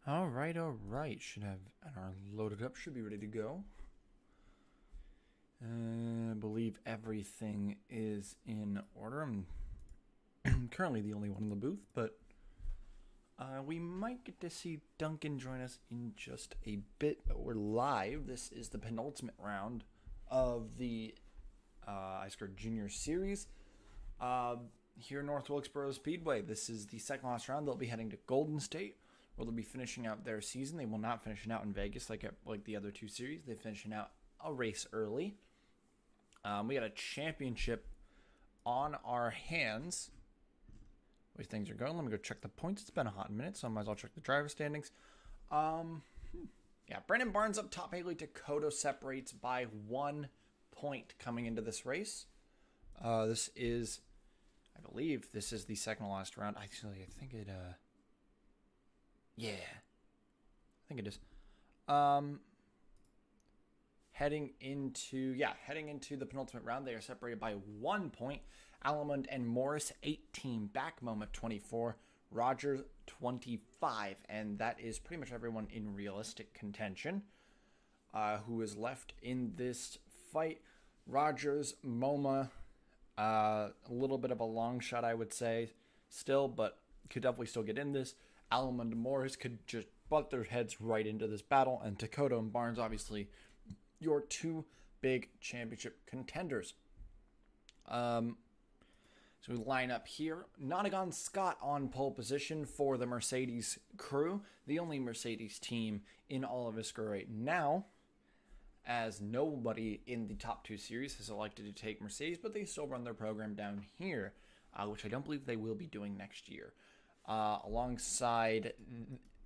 All right, all right. Should have our loaded up. Should be ready to go. I believe everything is in order. I'm currently the only one in the booth, but we might get to see Duncan join us in just a bit. But we're live. This is the penultimate round of the ISCRO Junior Series here in North Wilkesboro Speedway. This is the second last round. They'll be heading to Golden State, where they'll be finishing out their season. They will not finish it out in Vegas like the other two series. They're finishing out a race early. We got a championship on our hands. Where things are going. Let me go check the points. It's been a hot minute, so I might as well check the driver standings. Yeah, Brandon Barnes up top. Haley Dakota separates by 1 point coming into this race. This is, I believe, this is the second to last round. Actually, I think it. Yeah, I think it is. Heading into the penultimate round, they are separated by 1 point. Allemond and Morris 18, Backmoma 24, Rogers 25, and that is pretty much everyone in realistic contention who is left in this fight. Rogers, MoMA, a little bit of a long shot, I would say, still, but could definitely still get in this. Allemond and Morris could just butt their heads right into this battle, and Dakota and Barnes, obviously, your two big championship contenders. So we line up here. Nonagon Scott on pole position for the Mercedes crew, the only Mercedes team in all of ISCRO right now, as nobody in the top two series has elected to take Mercedes, but they still run their program down here, which I don't believe they will be doing next year. Alongside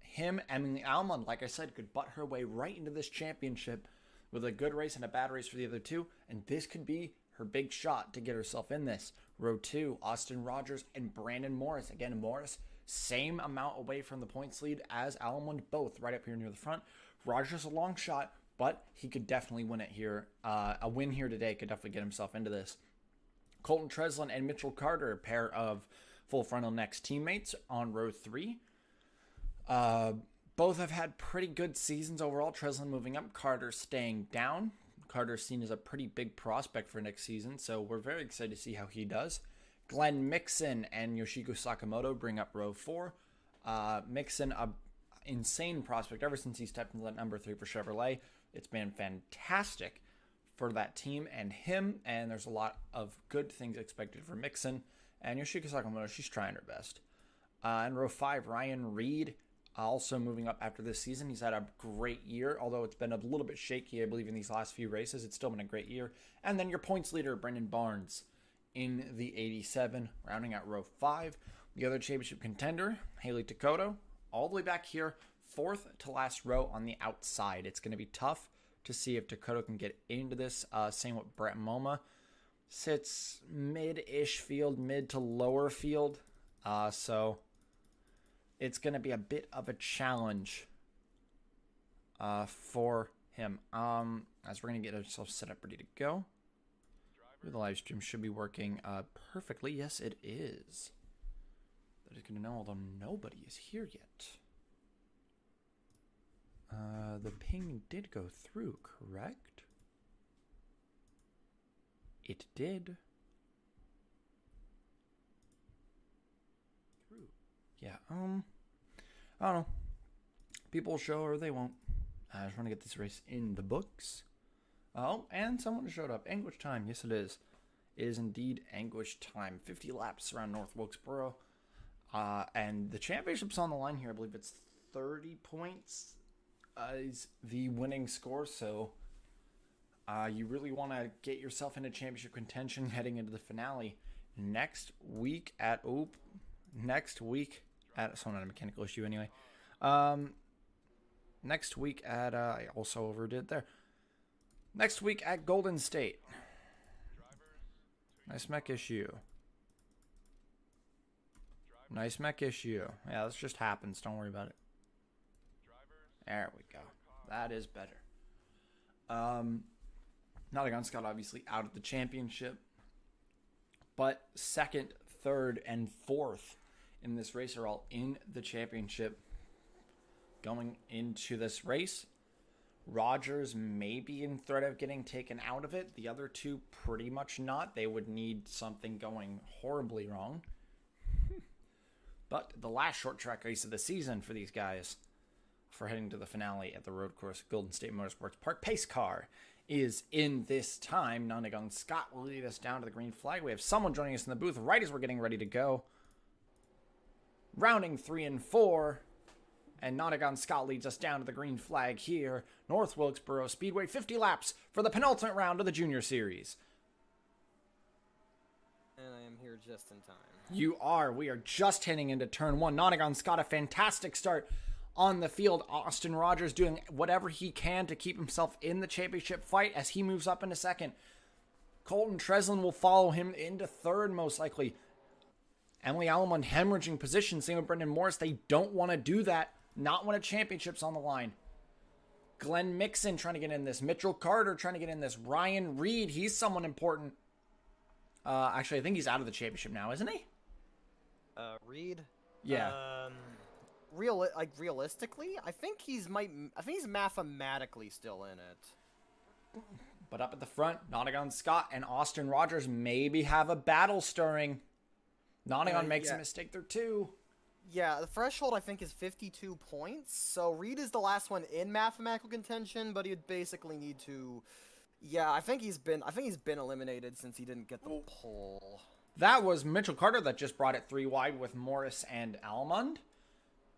him, Emily Almond, like I said, could butt her way right into this championship with a good race and a bad race for the other two, and this could be her big shot to get herself in this. Row 2, Austin Rogers and Brandon Morris. Again, Morris, same amount away from the points lead as Allemond, both right up here near the front. Rogers a long shot, but he could definitely win it here. A win here today could definitely get himself into this. Colton Treslin and Mitchell Carter, a pair of full frontal next teammates on row 3. Both have had pretty good seasons overall. Treslin moving up, Carter staying down. Carter's seen as a pretty big prospect for next season, so we're very excited to see how he does. Glenn Mixon and Yoshiko Sakamoto bring up row 4. Mixon, a insane prospect ever since he stepped into that number 3 for Chevrolet. It's been fantastic for that team and him, and there's a lot of good things expected for Mixon. And Yoshiko Sakamoto, she's trying her best. In row 5, Ryan Reed, also moving up after this season. He's had a great year, although it's been a little bit shaky, I believe, in these last few races. It's still been a great year. And then your points leader, Brendan Barnes, in the 87, rounding out row 5. The other championship contender, Haley Dakota, all the way back here, 4th to last row on the outside. It's going to be tough to see if Dakota can get into this. Same with Brett MoMA. Sits mid-ish field, mid to lower field. So it's going to be a bit of a challenge for him. As we're going to get ourselves set up, ready to go. The live stream should be working perfectly. Yes, it is. That is going to know, although nobody is here yet. The ping did go through, correct? It did. Yeah, I don't know. People will show or they won't. I just want to get this race in the books. Oh, and someone showed up. Anguish time. Yes, it is. It is indeed Anguish time. 50 laps around North Wilkesboro. And the championship's on the line here. I believe it's 30 points is the winning score. So you really want to get yourself into championship contention heading into the finale. Next week at it's not a mechanical issue anyway. Next week at I also overdid there. Next week at Golden State. Nice mech issue. Nice mech issue. Yeah, this just happens. Don't worry about it. There we go. That is better. Nonagon Scott obviously out of the championship, but 2nd, 3rd, and 4th in this race are all in the championship going into this race. Rogers may be in threat of getting taken out of it. The other two pretty much not. They would need something going horribly wrong. But the last short track race of the season for these guys, for heading to the finale at the road course Golden State Motorsports Park pace car, is in this time. Nonagon Scott will lead us down to the green flag. We have someone joining us in the booth right as we're getting ready to go. Rounding 3 and 4. And Nonagon Scott leads us down to the green flag here. North Wilkesboro Speedway, 50 laps for the penultimate round of the Junior Series. And I am here just in time. You are. We are just heading into turn 1. Nonagon Scott, a fantastic start on the field. Austin Rogers doing whatever he can to keep himself in the championship fight as he moves up into second. Colton Treslin will follow him into third, most likely. Emily Allemund hemorrhaging position. Same with Brendan Morris. They don't want to do that. Not when a championship's on the line. Glenn Mixon trying to get in this. Mitchell Carter trying to get in this. Ryan Reed, he's someone important. Actually, I think he's out of the championship now, isn't he? Reed? Yeah. Realistically, I think he's mathematically still in it. But up at the front, Nonagon Scott and Austin Rogers maybe have a battle stirring. Nonagon makes a mistake there too. Yeah, the threshold I think is 52 points. So Reed is the last one in mathematical contention, but he would basically need to. Yeah, I think he's been eliminated since he didn't get the pole. That was Mitchell Carter that just brought it 3 wide with Morris and Allemund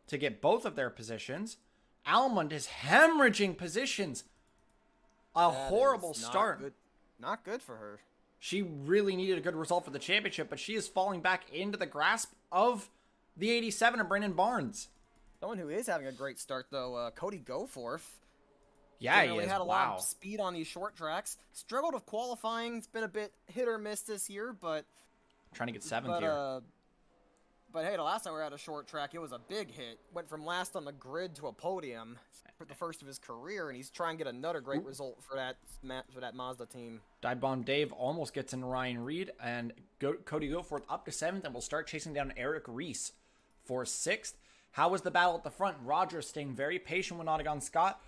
to get both of their positions. Allemund is hemorrhaging positions. A horrible start. Not good for her. She really needed a good result for the championship, but she is falling back into the grasp of the 87 of Brandon Barnes. Someone who is having a great start, though, Cody Goforth. Yeah, he had a lot of speed on these short tracks. Struggled with qualifying. It's been a bit hit or miss this year, but... Trying to get 7th here. But hey, the last time we were at a short track, it was a big hit. Went from last on the grid to a podium for the first of his career, and he's trying to get another great result for that Mazda team. Dive Bomb Dave almost gets in Ryan Reed, and Cody Goforth up to 7th, and will start chasing down Eric Reese for 6th. How was the battle at the front? Rogers staying very patient with Nonagon Scott,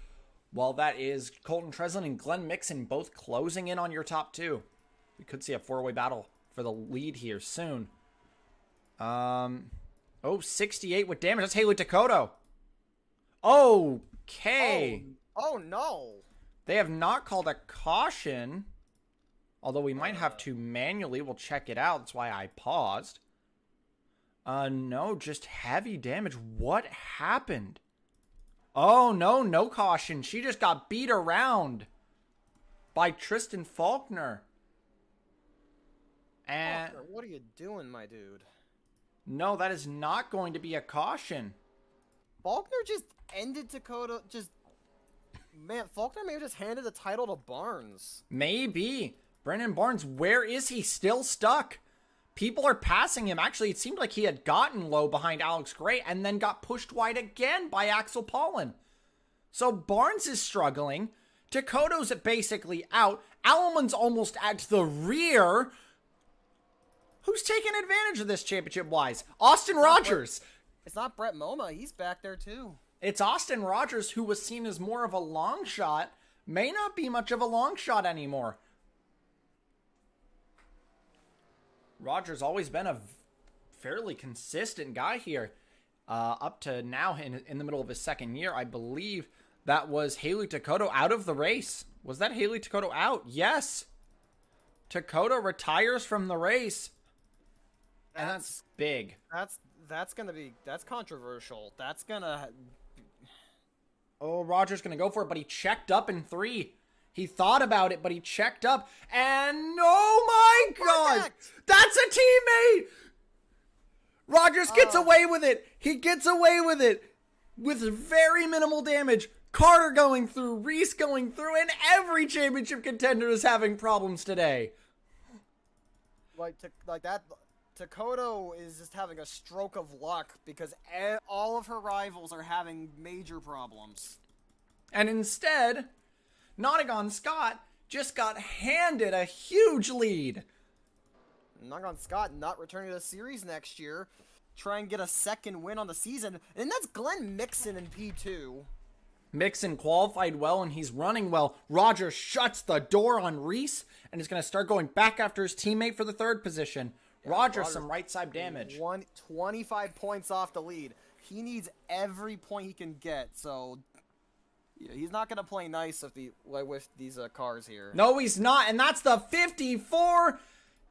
while that is Colton Treslin and Glenn Mixon both closing in on your top 2. We could see a 4-way battle for the lead here soon. 68 with damage. That's Haley Takoto. Okay. Oh no. They have not called a caution, although we might have to manually. We'll check it out. That's why I paused. No, just heavy damage. What happened? Oh, no caution. She just got beat around by Tristan Faulkner. And Faulkner, what are you doing, my dude? No, that is not going to be a caution. Faulkner just ended Dakota. Man, Faulkner may have just handed the title to Barnes. Maybe. Brendan Barnes, where is he? Still stuck. People are passing him. Actually, it seemed like he had gotten low behind Alex Gray and then got pushed wide again by Axel Paulin. So Barnes is struggling. Dakota's basically out. Allemund's almost at the rear. Who's taking advantage of this championship-wise? Austin Rogers. It's not Brett Moma. He's back there, too. It's Austin Rogers, who was seen as more of a long shot. May not be much of a long shot anymore. Rogers always been a fairly consistent guy here. Up to now, in the middle of his second year, I believe that was Haley Takoto out of the race. Was that Haley Takoto out? Yes. Takoto retires from the race. And that's big. That's controversial. That's gonna. Oh, Rogers gonna go for it, but he checked up in 3. He thought about it, but he checked up, and oh my God, that's a teammate. Rogers gets away with it. He gets away with it with very minimal damage. Carter going through, Reese going through, and every championship contender is having problems today. Like that. Takoto is just having a stroke of luck because all of her rivals are having major problems. And instead, Nonagon Scott just got handed a huge lead. Nonagon Scott not returning to the series next year. try and get a second win on the season, and that's Glenn Mixon in P2. Mixon qualified well, and he's running well. Rogers shuts the door on Reese, and is going to start going back after his teammate for the third position. Yeah, Rogers some right side damage. 25 points off the lead. He needs every point he can get, so yeah, he's not going to play nice with these cars here. No, he's not, and that's the 54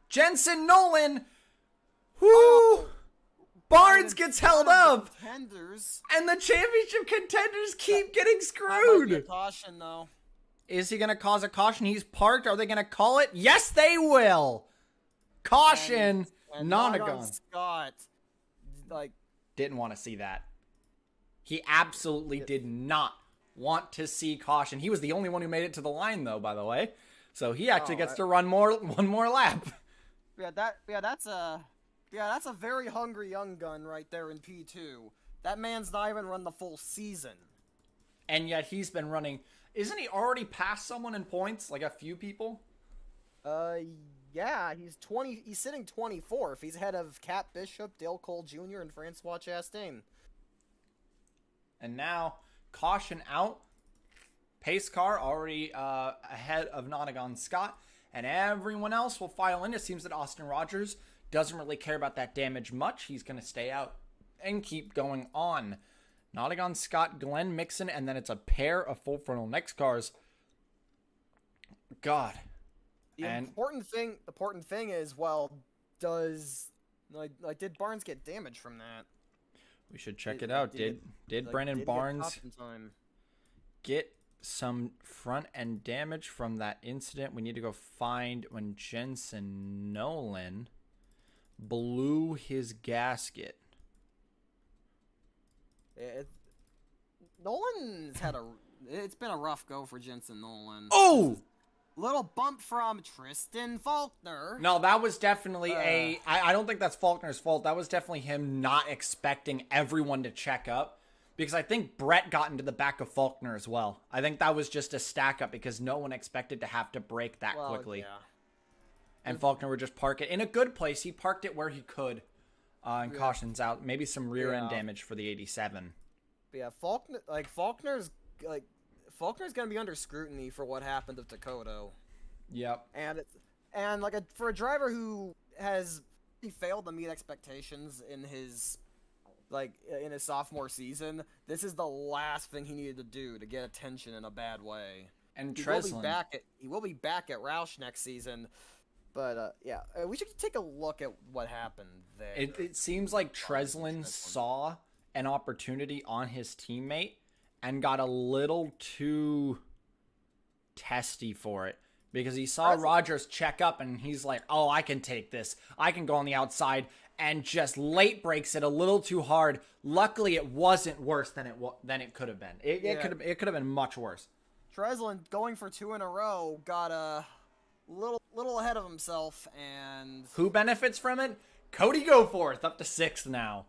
Jensen Nolan. Whoo! Oh. Barnes gets held up, contenders. And the championship contenders keep getting screwed. That might be a caution, though. Is he going to cause a caution? He's parked. Are they going to call it? Yes, they will. Caution, and Nonagon. Scott, didn't want to see that. He absolutely did not want to see caution. He was the only one who made it to the line, though, by the way. So he actually gets to run one more lap. That's a very hungry young gun right there in P2. That man's not even run the full season. And yet he's been running. Isn't he already past someone in points? Like a few people? Yeah, he's sitting 24th. He's ahead of Cat Bishop, Dale Cole Jr., and Francois Chastain. And now, caution out. Pace car already ahead of Nonagon Scott. And everyone else will file in. It seems that Austin Rogers doesn't really care about that damage much. He's going to stay out and keep going on. Nonagon Scott, Glenn Mixon, and then it's a pair of full frontal next cars. God. The important thing is, well, did Barnes get damage from that? We should check it out. Did Brandon Barnes get some front end damage from that incident? We need to go find when Jensen Nolan blew his gasket. It's been a rough go for Jensen Nolan. Oh! Little bump from Tristan Faulkner. No, that was definitely I don't think that's Faulkner's fault. That was definitely him not expecting everyone to check up. Because I think Brett got into the back of Faulkner as well. I think that was just a stack up because no one expected to have to brake that quickly. Yeah. And Faulkner would just park it in a good place. He parked it where he could. And cautions out. Maybe some rear end damage for the 87. But yeah, Faulkner's going to be under scrutiny for what happened to Dakota. Yep. And for a driver who he failed to meet expectations in his sophomore season, this is the last thing he needed to do to get attention in a bad way. And he will be back at Roush next season. But we should take a look at what happened there. It seems like Treslin saw an opportunity on his teammate and got a little too testy for it because he saw Rogers check up and he's like, oh, I can take this. I can go on the outside, and just late breaks it a little too hard. Luckily, it wasn't worse than it could have been. It could have been much worse. Treslin, going for 2 in a row, got a little ahead of himself, and who benefits from it? Cody Goforth, up to 6th now.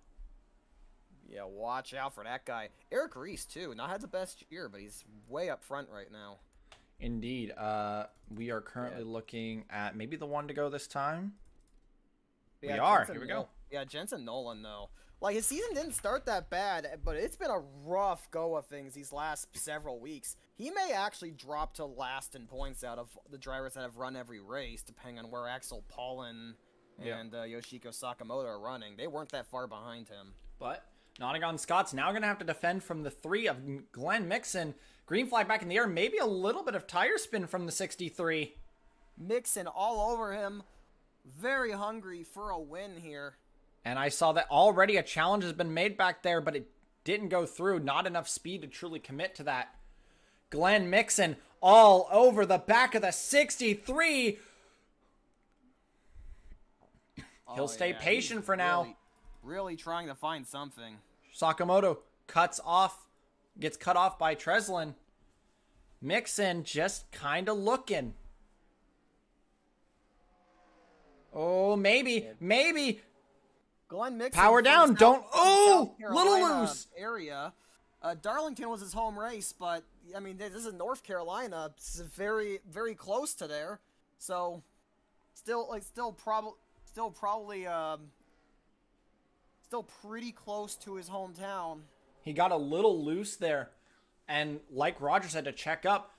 Yeah, watch out for that guy. Eric Reese, too. Not had the best year, but he's way up front right now. Indeed. We are currently looking at maybe the one to go this time. Yeah, we are. Here we go. Yeah, Jensen Nolan, though. His season didn't start that bad, but it's been a rough go of things these last several weeks. He may actually drop to last in points out of the drivers that have run every race, depending on where Axel Paulin and Yoshiko Sakamoto are running. They weren't that far behind him. But Nonagon Scott's now going to have to defend from the 3 of Glenn Mixon. Green flag back in the air. Maybe a little bit of tire spin from the 63. Mixon all over him. Very hungry for a win here. And I saw that already a challenge has been made back there, but it didn't go through. Not enough speed to truly commit to that. Glenn Mixon all over the back of the 63. He'll stay patient for now. Really trying to find something. Sakamoto gets cut off by Treslin. Mixon just kind of looking. Oh, maybe. Glenn Mixon. Power down. Don't. Oh, little loose. Area. Darlington was his home race, but I mean, this is North Carolina. It's very, very close to there. So, still still pretty close to his hometown. He got a little loose there. And like Rogers had to check up,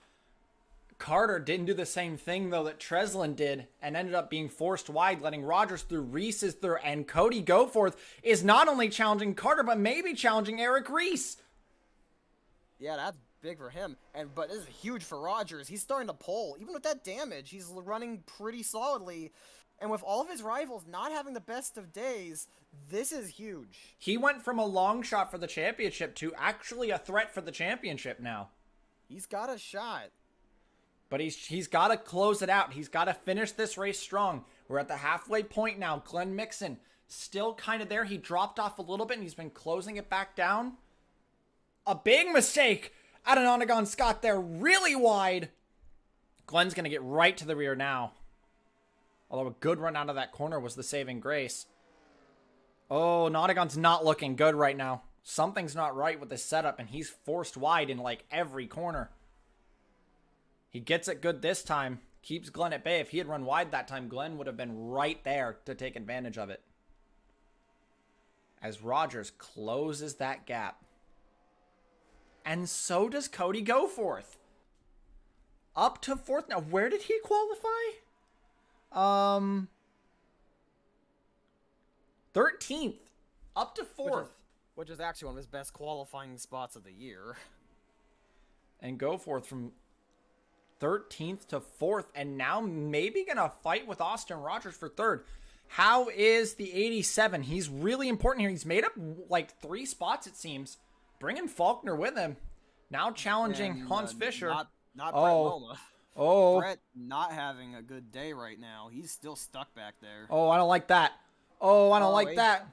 Carter didn't do the same thing, though, that Treslin did and ended up being forced wide, letting Rogers through. Reese is through, and Cody Goforth is not only challenging Carter, but maybe challenging Eric Reese. Yeah, that's big for him. But this is huge for Rogers. He's starting to pull. Even with that damage, he's running pretty solidly. And with all of his rivals not having the best of days, this is huge. He went from a long shot for the championship to actually a threat for the championship now. He's got a shot. But he's got to close it out. He's got to finish this race strong. We're at the halfway point now. Glenn Mixon still kind of there. He dropped off a little bit, and he's been closing it back down. A big mistake out of Nonagon Scott there. Really wide. Glenn's going to get right to the rear now. Although a good run out of that corner was the saving grace. Oh, Nonagon's not looking good right now. Something's not right with this setup, and he's forced wide in like every corner. He gets it good this time. Keeps Glenn at bay. If he had run wide that time, Glenn would have been right there to take advantage of it. As Rogers closes that gap. And so does Cody Goforth. Up to fourth. Now, where did he qualify? 13th. Up to fourth. Which is actually one of his best qualifying spots of the year. And Goforth from 13th to 4th, and now maybe gonna fight with Austin Rogers for 3rd. How is the 87? He's really important here. He's made up like 3 spots, it seems. Bringing Faulkner with him. Now challenging Hans Fischer. Not Brett Loma. Oh. Brett not having a good day right now. He's still stuck back there. Oh, I don't like that. Oh, I don't like that.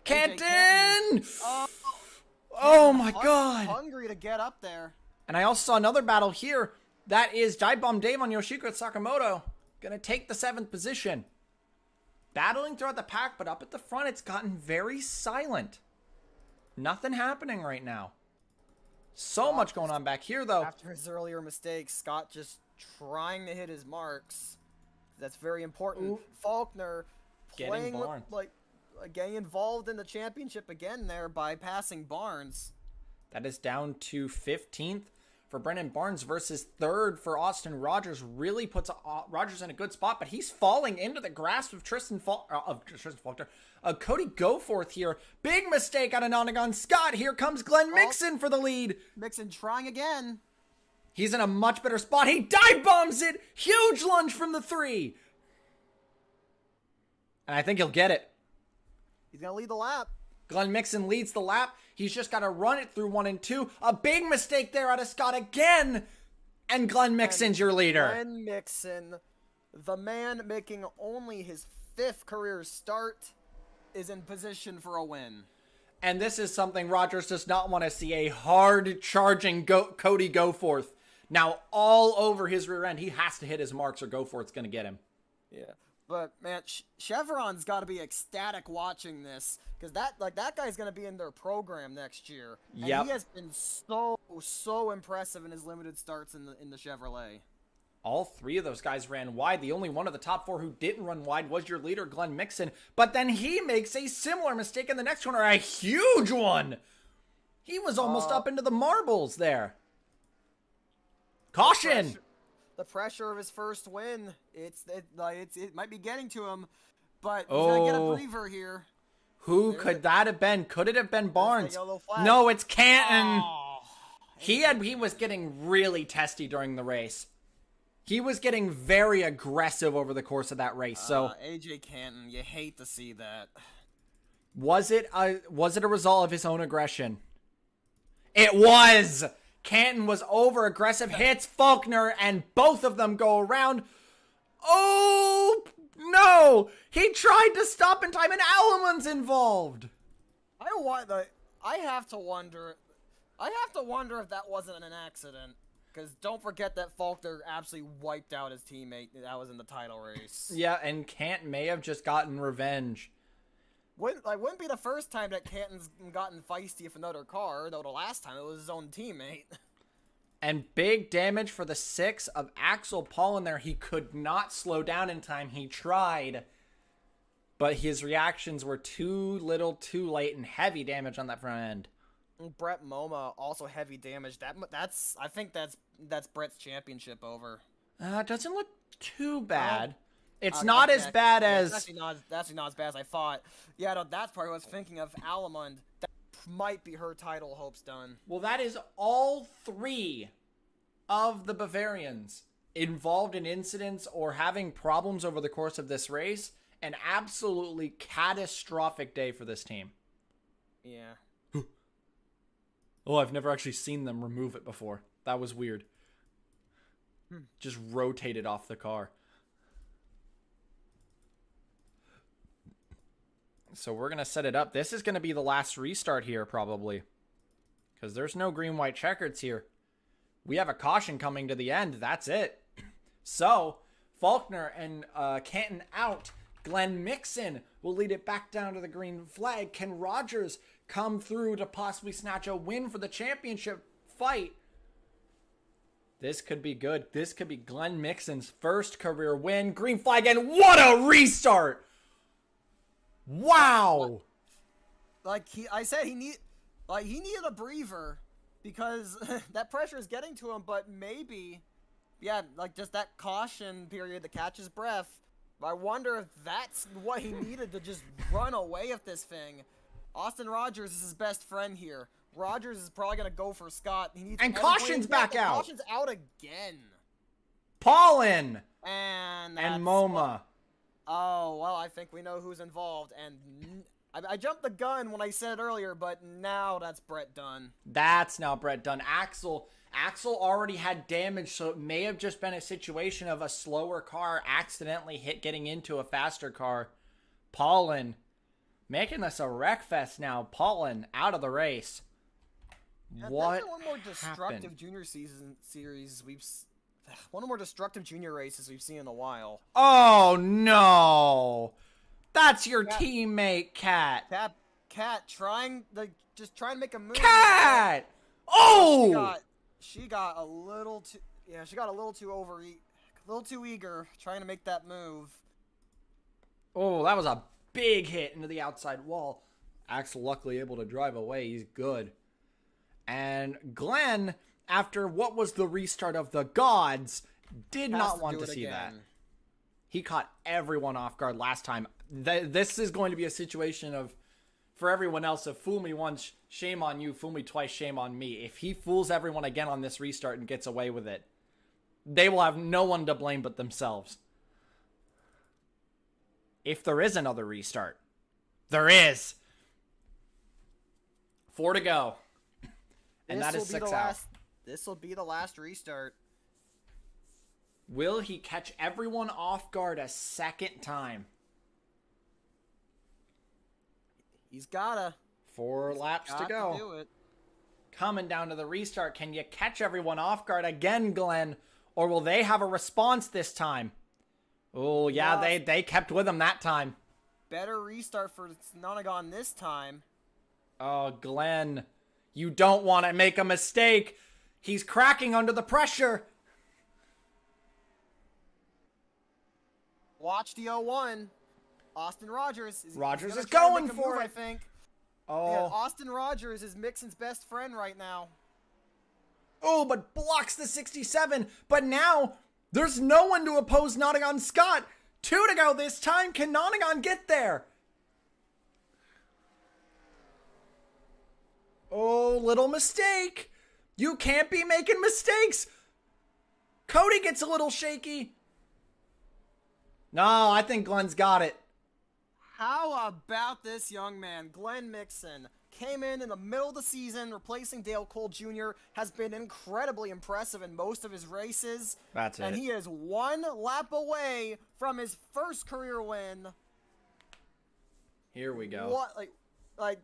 Canton! Oh my God. Hungry to get up there. And I also saw another battle here. That is Dive Bomb Dave on Yoshiko Sakamoto. Gonna take the 7th position. Battling throughout the pack, but up at the front, it's gotten very silent. Nothing happening right now. So much going on back here, though. After his earlier mistakes, Scott just trying to hit his marks. That's very important. Ooh. Faulkner Getting Barnes. Getting involved in the championship again there by passing Barnes. That is down to 15th for Brendan Barnes versus 3rd for Austin Rogers. Really puts Rogers in a good spot, but he's falling into the grasp of Tristan Faulkner. Cody Goforth here. Big mistake out of Nonagon Scott. Here comes Glenn Mixon for the lead. Mixon trying again. He's in a much better spot. He dive bombs it. Huge lunge from the 3. And I think he'll get it. He's going to lead the lap. Glenn Mixon leads the lap. He's just got to run it through 1 and 2. A big mistake there out of Scott again. And Glenn Mixon's your leader. Glenn Mixon, the man making only his 5th career start, is in position for a win. And this is something Rogers does not want to see. A hard-charging Cody Goforth. Now all over his rear end. He has to hit his marks or Goforth's going to get him. Yeah. But, man, Chevron's got to be ecstatic watching this. Because that guy's going to be in their program next year. And he has been so impressive in his limited starts in the Chevrolet. All 3 of those guys ran wide. The only one of the top 4 who didn't run wide was your leader, Glenn Mixon. But then he makes a similar mistake in the next one, or a huge one. He was almost up into the marbles there. Caution! The pressure of his first win, it might be getting to him, but he's gonna get a breather here. Who could that have been? Could it have been Barnes? No, it's Canton. He was getting really testy during the race. He was getting very aggressive over the course of that race. So AJ Canton, you hate to see that. Was it a result of his own aggression? It was. Canton was over-aggressive, hits Faulkner, and both of them go around. Oh, no! He tried to stop in time, and Alaman's involved. I have to wonder if that wasn't an accident. Because don't forget that Faulkner absolutely wiped out his teammate that was in the title race. Yeah, and Canton may have just gotten revenge. Wouldn't be the first time that Canton's gotten feisty with another car, though the last time it was his own teammate. And big damage for the 6 of Axel Paul in there. He could not slow down in time. He tried. but his reactions were too little, too late, and heavy damage on that front end. Brett Moma also heavy damage. I think that's Brett's championship over. It doesn't look too bad. It's not as bad as... That's actually not as bad as I thought. Yeah, no, that's probably what I was thinking of. Alamund. That might be her title hopes done. Well, that is all 3 of the Bavarians involved in incidents or having problems over the course of this race. An absolutely catastrophic day for this team. Yeah. Oh, I've never actually seen them remove it before. That was weird. Just rotated off the car. So we're going to set it up. This is going to be the last restart here, probably. Because there's no green-white checkers here. We have a caution coming to the end. That's it. So, Faulkner and Canton out. Glenn Mixon will lead it back down to the green flag. Can Rogers come through to possibly snatch a win for the championship fight? This could be good. This could be Glenn Mixon's first career win. Green flag, and what a restart! Wow! I said he needed a breather because that pressure is getting to him. But maybe, yeah, just that caution period to catch his breath. I wonder if that's what he needed to just run away with this thing. Austin Rogers is his best friend here. Rogers is probably gonna go for Scott. He needs Caution's back out. Caution's out again. Paulin and Moma. Oh, well, I think we know who's involved, and I jumped the gun when I said it earlier, but now that's Brett Dunn. That's now Brett Dunn. Axel already had damage, so it may have just been a situation of a slower car accidentally getting into a faster car. Paulin making this a wreck fest now. Paulin out of the race. What one more destructive junior one of the more destructive junior races we've seen in a while. Oh no, that's your teammate, Cat. Cat trying to make a move. Cat. Oh, she got a little too. Yeah, she got a little too eager trying to make that move. Oh, that was a big hit into the outside wall. Axel luckily able to drive away. He's good. And Glenn, after what was the restart of the gods, did not want to see that. He caught everyone off guard last time. This is going to be a situation of, for everyone else, if fool me once, shame on you, fool me twice, shame on me. If he fools everyone again on this restart and gets away with it, they will have no one to blame but themselves. If there is another restart. There is. 4 to go. And that is 6 out. This will be the last restart. Will he catch everyone off guard a second time? He's gotta. 4 laps to go. Do it. Coming down to the restart. Can you catch everyone off guard again, Glenn? Or will they have a response this time? Oh, yeah, they kept with him that time. Better restart for Nonagon this time. Oh, Glenn. You don't want to make a mistake. He's cracking under the pressure. Watch the 0-1. Austin Rogers. Rogers is going for it. I think. Oh. Yeah, Austin Rogers is Mixon's best friend right now. Oh, but blocks the 67. But now, there's no one to oppose Nottingham Scott. 2 to go this time. Can Nottingham get there? Oh, little mistake. You can't be making mistakes. Cody gets a little shaky. No, I think Glenn's got it. How about this young man, Glenn Mixon? Came in the middle of the season, replacing Dale Cole Jr., has been incredibly impressive in most of his races. That's it. And he is 1 lap away from his first career win. Here we go. What,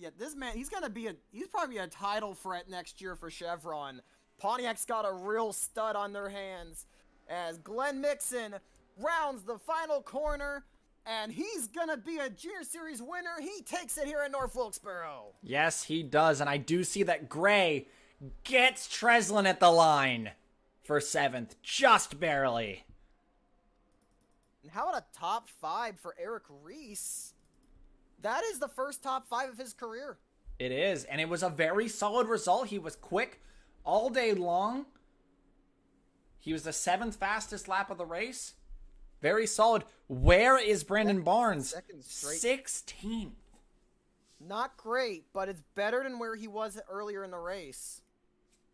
yeah, this man, he's probably a title threat next year for Chevron. Pontiac's got a real stud on their hands as Glenn Mixon rounds the final corner, and he's gonna be a Junior Series winner. He takes it here in North Wilkesboro. Yes, he does, and I do see that Gray gets Treslin at the line for 7th, just barely. And how about a top 5 for Eric Reese? That is the first top 5 of his career. It is, and it was a very solid result. He was quick all day long. He was the 7th fastest lap of the race. Very solid. Where is Brandon Barnes? 16th. Not great, but it's better than where he was earlier in the race.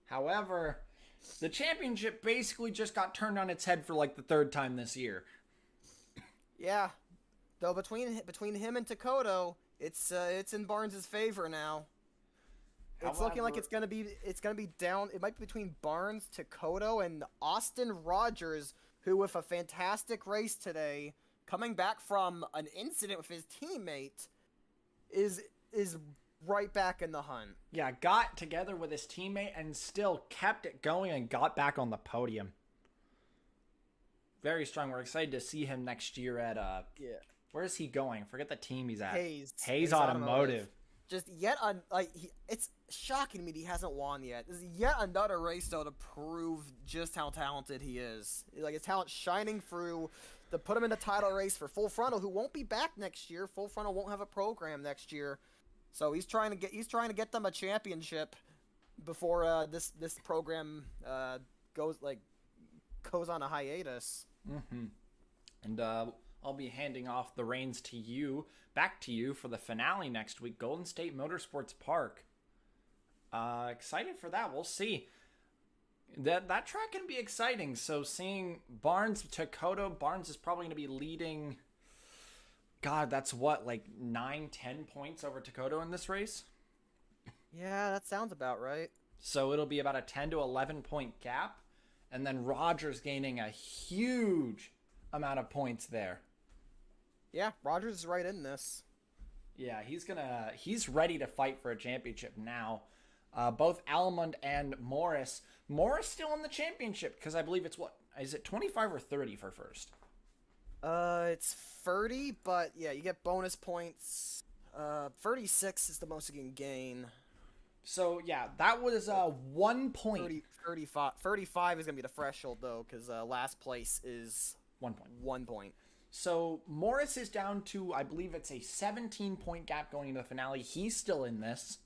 However, the championship basically just got turned on its head for like the 3rd time this year. Yeah, though between him and Takoto, it's in Barnes' favor now. It's looking like it's gonna be down. It might be between Barnes, Takoto, and Austin Rogers, who, with a fantastic race today, coming back from an incident with his teammate, is right back in the hunt. Yeah, got together with his teammate and still kept it going and got back on the podium. Very strong. We're excited to see him next year at where is he going? Forget the team he's at. Hayes Automotive. Just it's shocking to me that he hasn't won yet. This is yet another race though to prove just how talented he is. Like his talent shining through to put him in the title race for Full Frontal, who won't be back next year. Full Frontal won't have a program next year, so he's trying to get them a championship before this program goes on a hiatus. Mm-hmm. And I'll be handing off the reins to you, back to you for the finale next week, Golden State Motorsports Park. Excited for that. We'll see. That track can be exciting. So seeing Barnes, Takoto, Barnes is probably going to be leading. God, that's what, like 9-10 points over Takoto in this race? Yeah, that sounds about right. So it'll be about a 10 to 11 point gap. And then Rogers gaining a huge amount of points there. Yeah, Rogers is right in this. Yeah, he's ready to fight for a championship now. Both Almond and Morris. Morris still in the championship because I believe it's is it 25 or 30 for first? It's 30, but yeah, you get bonus points. 36 is the most you can gain. So yeah, that was 1 point. 35 is gonna be the threshold though, because last place is 1 point. 1 point. So Morris is down to, I believe it's a 17-point gap going into the finale. He's still in this.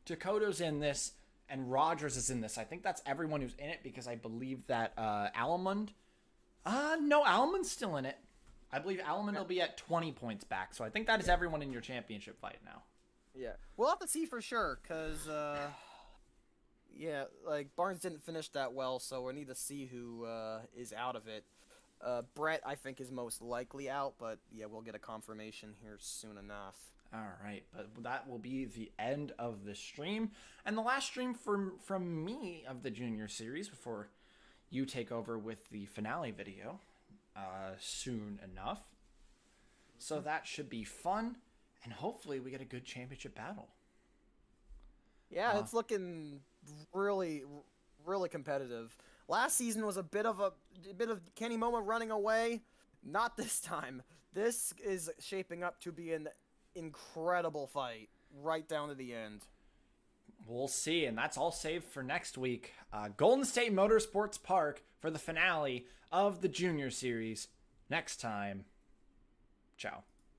Takoto's in this, and Rogers is in this. I think that's everyone who's in it because I believe that Almond. No, Almond's still in it. I believe Almond will be at 20 points back. So I think that is everyone in your championship fight now. Yeah, we'll have to see for sure because yeah, like Barnes didn't finish that well, so we need to see who is out of it. Brett, I think, is most likely out, but yeah, we'll get a confirmation here soon enough. All right, but that will be the end of the stream and the last stream from me of the Junior Series before you take over with the finale video soon enough. So that should be fun, and hopefully we get a good championship battle. Yeah, it's looking really, really competitive. Last season was a bit of Kenny Momo running away. Not this time. This is shaping up to be an incredible fight right down to the end. We'll see, and that's all saved for next week. Golden State Motorsports Park for the finale of the Junior Series. Next time, ciao.